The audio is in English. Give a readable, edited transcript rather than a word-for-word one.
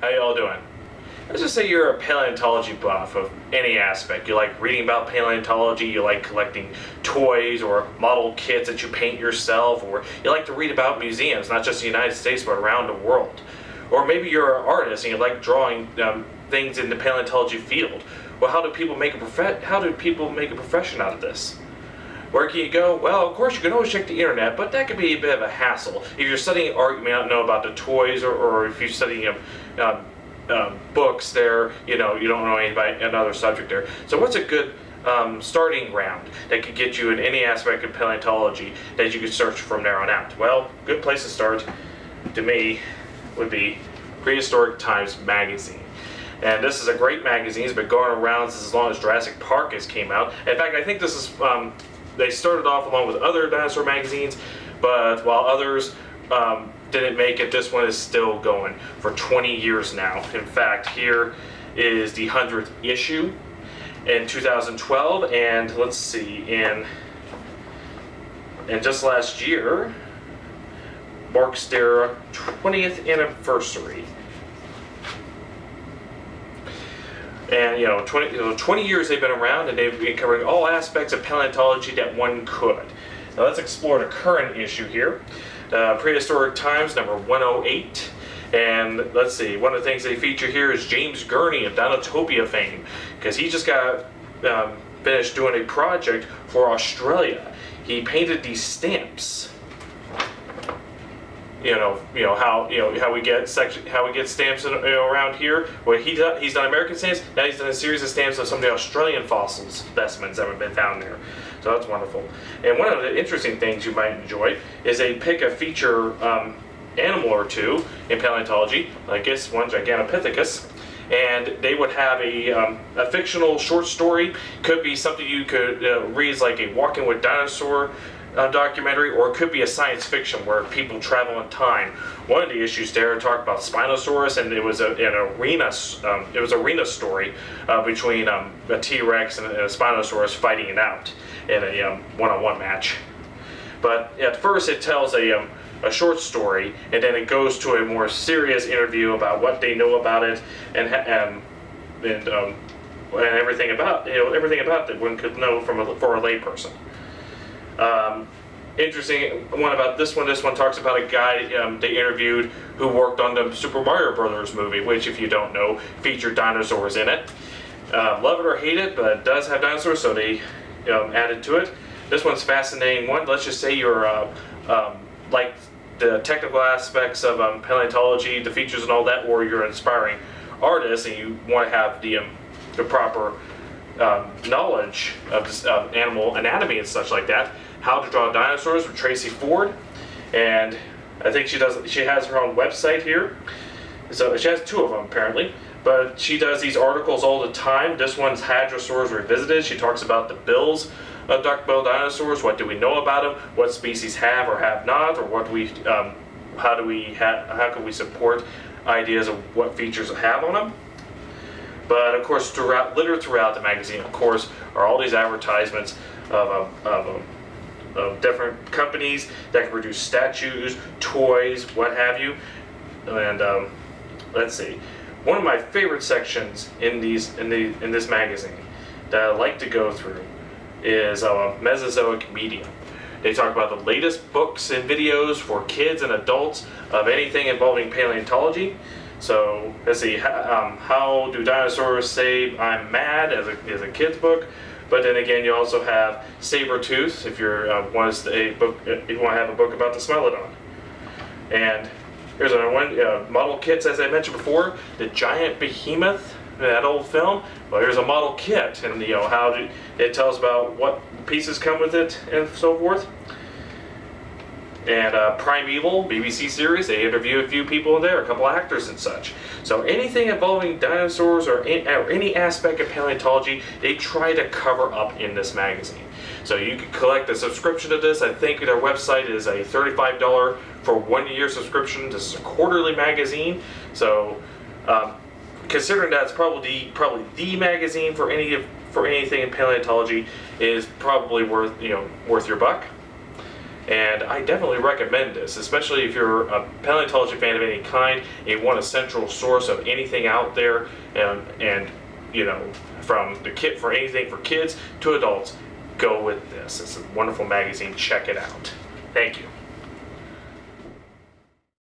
How y'all doing? Let's just say you're a paleontology buff of any aspect. You like reading about paleontology, you like collecting toys or model kits that you paint yourself, or you like to read about museums, not just the United States, but around the world. Or maybe you're an artist and you like drawing things in the paleontology field. Well, how do people make a profession out of this? Where can you go? Well, of course, you can always check the internet, but that could be a bit of a hassle. If you're studying art, you may not know about the toys, or if you're studying books there, you don't know anything about another subject there. So what's a good starting ground that could get you in any aspect of paleontology that you could search from there on out? Well, good place to start, to me, would be Prehistoric Times magazine. And this is a great magazine. It's been going around as long as Jurassic Park has came out. In fact, I think this is... they started off along with other dinosaur magazines, but while others didn't make it, this one is still going for 20 years now. In fact, here is the 100th issue in 2012, and let's see, in just last year marks their 20th anniversary. And 20 years they've been around, and they've been covering all aspects of paleontology that one could. Now let's explore the current issue here. Prehistoric Times number 108. And let's see, one of the things they feature here is James Gurney of Dinotopia fame, because he just got finished doing a project for Australia. He painted these stamps. How we get stamps around here. Well, he's done American stamps. Now he's done a series of stamps of some of the Australian fossils specimens that have been found there. So that's wonderful. And one of the interesting things you might enjoy is they pick a feature animal or two in paleontology. I guess one Gigantopithecus. And they would have a fictional short story. Could be something you could read as like a Walking with Dinosaur documentary, or it could be a science fiction where people travel in time. One of the issues there talked about Spinosaurus, and it was an arena story between a T-Rex and a Spinosaurus fighting it out in a one-on-one match. But at first it tells a short story, and then it goes to a more serious interview about what they know about it and everything about that one could know for a layperson. Interesting one about this one. This one talks about a guy they interviewed who worked on the Super Mario Brothers movie, which, if you don't know, featured dinosaurs in it. Love it or hate it, but it does have dinosaurs, so they added to it. This one's fascinating one. Let's just say you're like the technical aspects of paleontology, the features and all that, or you're an aspiring artist and you want to have the proper knowledge of animal anatomy and such like that. How to Draw Dinosaurs with Tracy Ford, and I think she has her own website here. So she has two of them apparently, but she does these articles all the time. This one's Hadrosaurs Revisited. She talks about the bills of duck-billed dinosaurs. What do we know about them? What species have or have not, or how can we support ideas of what features have on them? But of course, littered throughout the magazine, of course, are all these advertisements of different companies that can produce statues, toys, what have you. And let's see, one of my favorite sections in this magazine that I like to go through is Mesozoic media. They talk about the latest books and videos for kids and adults of anything involving paleontology. So let's see, how do dinosaurs say I'm mad as a kid's book. But then again, you also have Sabertooth if you want to have a book about the Smilodon. And here's another one, model kits, as I mentioned before, the giant behemoth, that old film. Well, here's a model kit, and it tells about what pieces come with it and so forth. And Primeval, BBC series, they interview a few people in there, a couple actors and such. So anything involving dinosaurs or any aspect of paleontology, they try to cover up in this magazine. So you can collect a subscription to this. I think their website is a $35 for 1 year subscription. This is a quarterly magazine. So considering that's probably the magazine for anything in paleontology, is probably worth your buck. And I definitely recommend this, especially if you're a paleontology fan of any kind and you want a central source of anything out there, and you know, from the kit for anything for kids to adults, go with this. It's a wonderful magazine. Check it out. Thank you.